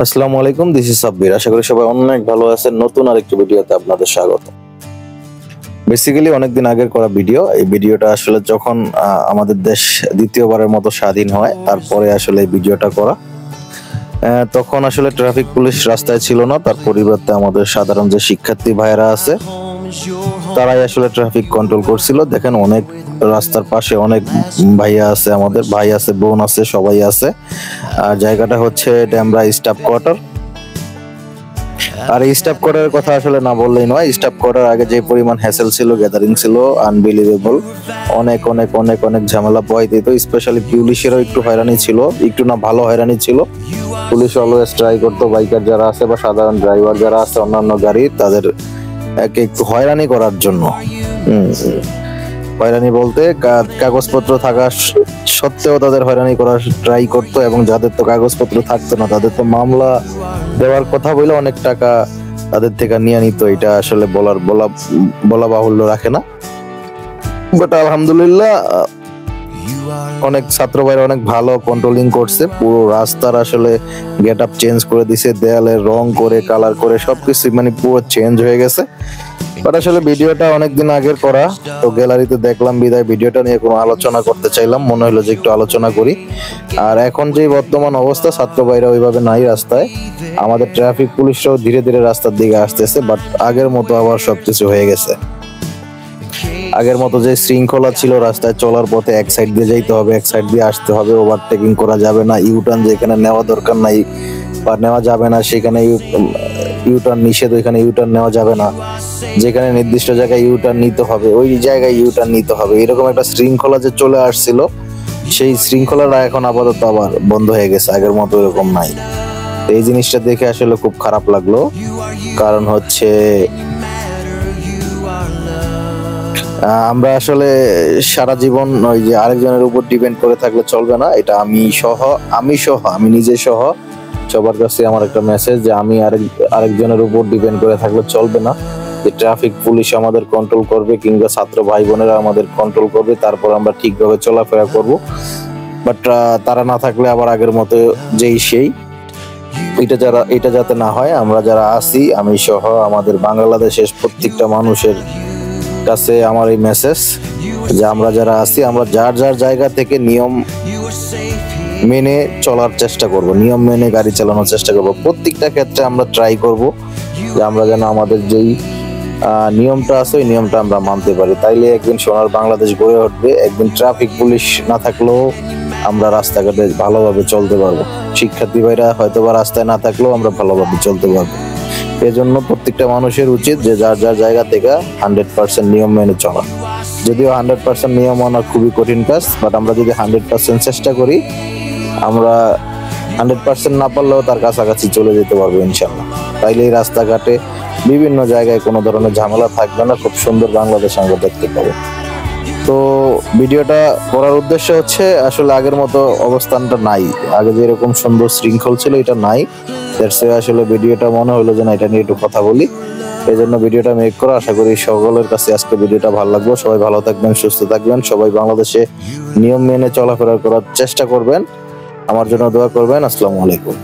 আসসালামু আলাইকুম, this is Sabbir. আশা করি সবাই অনেক ভালো আছেন। নতুন আরেকটি ভিডিওতে আপনাদের স্বাগত। বেসিক্যালি অনেকদিন আগের করা ভিডিও। এই ভিডিওটা আসলে যখন আমাদের দেশ দ্বিতীয়বারের মতো স্বাধীন হয়, তারপরে আসলে এই ভিডিওটা করা। তখন আসলে ট্রাফিক পুলিশ রাস্তায় ছিল না, তার পরিবর্তে আমাদের সাধারণ যে শিক্ষার্থী ভাইয়েরা আছে তারাই আসলে ট্রাফিক কন্ট্রোল করছিল। দেখেন, অনেক রাস্তার পাশে অনেক ভাইয়া আছে, আমাদের ভাই আছে, বোন আছে, সবাই আছে। আর জায়গাটা হচ্ছে ডেমরা স্টাফ কোয়ার্টার। আর এই স্টাফ কোয়ার্টারের কথা আসলে না বললেই নয়। স্টাফ কোয়ার্টার আগে যে পরিমাণ হ্যাসেল ছিল, গ্যাদারিং ছিল, আনবিলিভেবল। অনেক অনেক অনেক অনেক ঝামেলা পোহাই দিত। স্পেশালি পুলিশেরও একটু হয়রানি ছিল, একটু না ভালো হয়রানি ছিল। পুলিশ অলওয়েজ ট্রাই করতো বাইকার যারা আছে বা সাধারণ ড্রাইভার যারা আছে অন্যান্য গাড়ি, তাদের একটু হয়রানি করার জন্য। হয়রানি বলতে কাগজপত্র থাকা সত্ত্বেও তাদের হয়রানি করার ট্রাই করতো, এবং যাদের তো কাগজপত্র থাকতো না তাদের তো মামলা দেওয়ার কথা বলে অনেক টাকা তাদের থেকে নিয়ে নিত। এটা আসলে বলা বাহুল্য রাখে না। বাট আলহামদুলিল্লাহ অনেক ছাত্র ভাইরা অনেক ভালো কন্ট্রোলিং করছে। পুরো রাস্তার আসলে গেট আপ চেঞ্জ করে দিছে, দেয়ালের রং করে, কালার করে, সবকিছু মানে পুরো চেঞ্জ হয়ে গেছে। বাট আসলে ভিডিওটা অনেকদিন আগের করা, তো গ্যালারিতে দেখলাম বিদায় ভিডিওটা নিয়ে কোনো আলোচনা করতে চাইলাম, মনে হলো যে একটু আলোচনা করি। আর এখন যে বর্তমান অবস্থা, ছাত্র ভাইরা ওইভাবে নাই রাস্তায়। আমাদের ট্রাফিক পুলিশরাও ধীরে ধীরে রাস্তার দিকে আসতেছে, বাট আগের মতো আবার সবকিছু হয়ে গেছে। আগের মতো যে শৃঙ্খলা ছিল, রাস্তায় চলার পথে এক সাইড দিয়ে যাইতে হবে, এক সাইড দিয়ে আসতে হবে, ওভারটেকিং করা যাবে না, ইউটার্ন যেখানে নেওয়া দরকার নাই বা নেওয়া যাবে না সেখানে ইউটার্ন নিষেধ, ওইখানে ইউটার্ন নেওয়া যাবে না, যেখানে নির্দিষ্ট জায়গায় ইউটার্ন নিতে হবে ওই জায়গায় ইউটার্ন নিতে হবে, এরকম একটা শৃঙ্খলা যে চলে আসছিল, সেই শৃঙ্খলাটা এখন আপাতত আবার বন্ধ হয়ে গেছে, আগের মতো এরকম নাই। এই জিনিসটা দেখে আসলে খুব খারাপ লাগলো। কারণ হচ্ছে আমরা আসলে সারা জীবন ওই যে আরেকজনের উপর ডিপেন্ড করে থাকলে চলবে না। এটা আমি নিজে সহ সবার কাছে আমার একটা মেসেজ, যে আমি আরেকজনের উপর ডিপেন্ড করে থাকলে চলবে না। যে ট্রাফিক পুলিশ আমাদের কন্ট্রোল করবে, কিংবা ছাত্র ভাই বোনেরা আমাদের কন্ট্রোল করবে, তারপর আমরা ঠিকভাবে চলাফেরা করব। বাট তারা না থাকলে আবার আগের মতো যেই সেই, এটা যাতে না হয়। আমরা যারা আছি, আমি সহ আমাদের বাংলাদেশের প্রত্যেকটা মানুষের কাছে আমার এই মেসেজ, যে আমরা যারা আছি, আমরা যার যার জায়গা থেকে নিয়ম মেনে চলার চেষ্টা করব, নিয়ম মেনে গাড়ি চালানোর চেষ্টা করব। প্রত্যেকটা ক্ষেত্রে আমরা ট্রাই করব যে আমরা যেন আমাদের যেই নিয়মটা আছে ওই নিয়মটা আমরা মানতে পারি। তাইলে একদিন সোনার বাংলাদেশ গড়ে উঠবে। একদিন ট্রাফিক পুলিশ না থাকলেও আমরা রাস্তাঘাটে ভালোভাবে চলতে পারবো। শিক্ষার্থী ভাইরা হয়তো বা রাস্তায় না থাকলেও আমরা ভালোভাবে চলতে পারবো। এজন্য প্রত্যেকটা মানুষের উচিত যে যার যার জায়গা থেকে 100% নিয়ম মেনে চলা। যদিও 100% নিয়ম মানা খুবই কঠিন কাজ, বাট আমরা যদি 100% চেষ্টা করি, আমরা 100% না পারলেও তার কাছাকাছি চলে যেতে পারবো ইনশাল্লাহ। তাইলে এই রাস্তাঘাটে বিভিন্ন জায়গায় কোনো ধরনের ঝামেলা থাকবে না, খুব সুন্দর বাংলাদেশ আমরা দেখতে পাবো। তো ভিডিওটা করার উদ্দেশ্য হচ্ছে, আসলে আগের মতো অবস্থানটা নাই, আগে যেরকম সুন্দর শৃঙ্খল ছিল এটা নাই। আসলে ভিডিওটা মনে হলো যে না, এটা নিয়ে একটু কথা বলি, এই জন্য ভিডিওটা মেক করা। আশা করি সকলের কাছে আজকে ভিডিওটা ভালো লাগবে। সবাই ভালো থাকবেন, সুস্থ থাকবেন, সবাই বাংলাদেশে নিয়ম মেনে চলাফেরা করার চেষ্টা করবেন। আমার জন্য দোয়া করবেন। আসসালামু আলাইকুম।